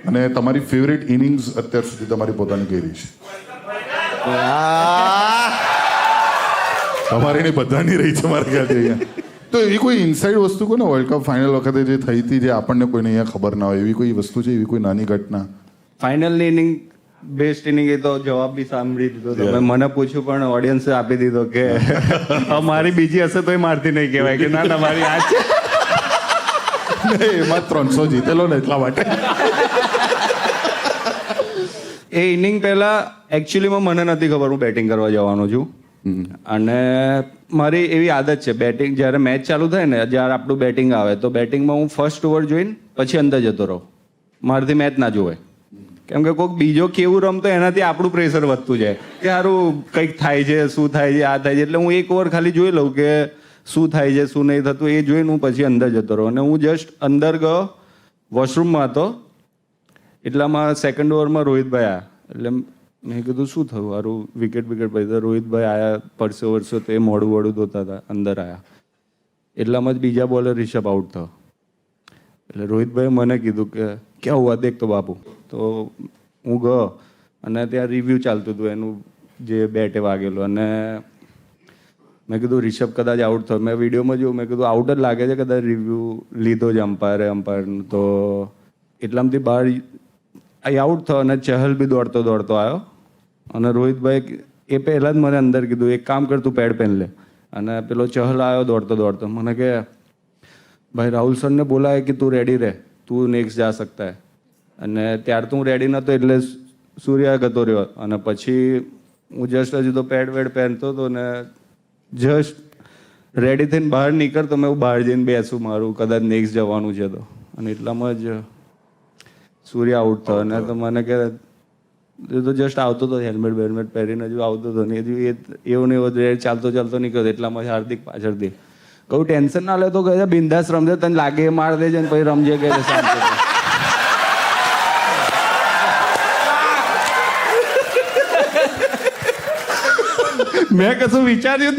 અને તમારી favourite innings અત્યાર સુધી તમારી પોતાની કઈ રહી છે? તમારી નહીં, બધાની રહી છે મારા ખ્યાલથી અહીંયા. તો એવી કોઈ ઇનસાઇડ વસ્તુ કહો ને, વર્લ્ડ કપ ફાઇનલ વખતે જે થઈ હતી, જે આપણને કોઈને અહીંયા ખબર ના હોય, એવી કોઈ વસ્તુ છે, એવી કોઈ નાની ઘટના? ફાઇનલની ઇનિંગ બેસ્ટ ઇનિંગ, એ તો જવાબ બી સાંભળી દીધો તમે. મને પૂછ્યું પણ ઓડિયન્સે આપી દીધો કે મારી બીજી હશે તોય મારથી નહીં કહેવાય કે ના ના મારી આ છે. એમાં 300 જીતેલો ને એટલા માટે. એ ઇનિંગ પહેલા એકચ્યુઅલીમાં મને નથી ખબર હું બેટિંગ કરવા જવાનો છું. અને મારી એવી આદત છે, બેટિંગ જ્યારે મેચ ચાલુ થાય ને, જ્યારે આપણું બેટિંગ આવે તો બેટિંગમાં હું ફર્સ્ટ ઓવર જોઈને પછી અંદર જતો રહું. મારાથી મેચ ના જોવાય, કેમ કે કોઈક બીજો કેવું રમતો એનાથી આપણું પ્રેશર વધતું જાય કે સારું કંઈક થાય છે, શું થાય છે, આ થાય છે. એટલે હું એક ઓવર ખાલી જોઈ લઉં કે શું થાય છે, શું નહીં થતું, એ જોઈને હું પછી અંદર જતો રહું. અને હું જસ્ટ અંદર ગયો, વોશરૂમમાં હતો, એટલામાં સેકન્ડ ઓવરમાં રોહિતભાઈ આવ્યા. એટલે મેં કીધું શું થયું, સારું વિકેટ પડી તો રોહિતભાઈ આવ્યા, પરસો વરસો તો એ મોડું ધોતા હતા, અંદર આવ્યા. એટલામાં જ બીજા બોલર રિષભ આઉટ થયો. એટલે રોહિતભાઈએ મને કીધું કે ક્યાં હુઆ દેખ તો બાપુ. તો હું ગયો અને ત્યાં રિવ્યૂ ચાલતું હતું એનું, જે બેટે વાગેલું. અને મેં કીધું રિષભ કદાચ આઉટ થયો. મેં વિડીયોમાં જોયું, મેં કીધું આઉટ જ લાગે છે, કદાચ રિવ્યૂ લીધો જ અમ્પાયરનું. તો એટલામાંથી બહાર આઉટ થયો અને ચહલ બી દોડતો આવ્યો. અને રોહિતભાઈ એ પહેલાં જ મને અંદર કીધું એક કામ કર, તું પેડ પહેન લે. અને પેલો ચહલ આવ્યો દોડતો મને કે ભાઈ રાહુલ સરને બોલાય કે તું રેડી રહે, તું નેક્સ્ટ જા સકતા હે. અને ત્યાર તો હું રેડી નહોતો, એટલે સૂર્યા ગતો રહ્યો. અને પછી હું જસ્ટ હજુ તો પેડ પહેરતો હતો ને જસ્ટ રેડી થઈને બહાર નીકળતો, મેં હું બહાર જઈને બેસું, મારું કદાચ નેક્સ્ટ જવાનું છે તો. અને એટલામાં જ સૂર્ય આઉટ થયો. અને તો મને કે એ તો જસ્ટ આવતો હતો, હેલ્મેટ પહેરીને હજુ આવતો હતો ને, હજુ એવું ને એવું ચાલતો નીકળતો. એટલામાં હાર્દિક પાછળથી કહું ટેન્શન ના લે, તો કહે બિંદાસ રમજે, તને લાગે એ માર દેજે ને પછી રમજે કે શાંતિ. મેં કશું વિચાર્યું જ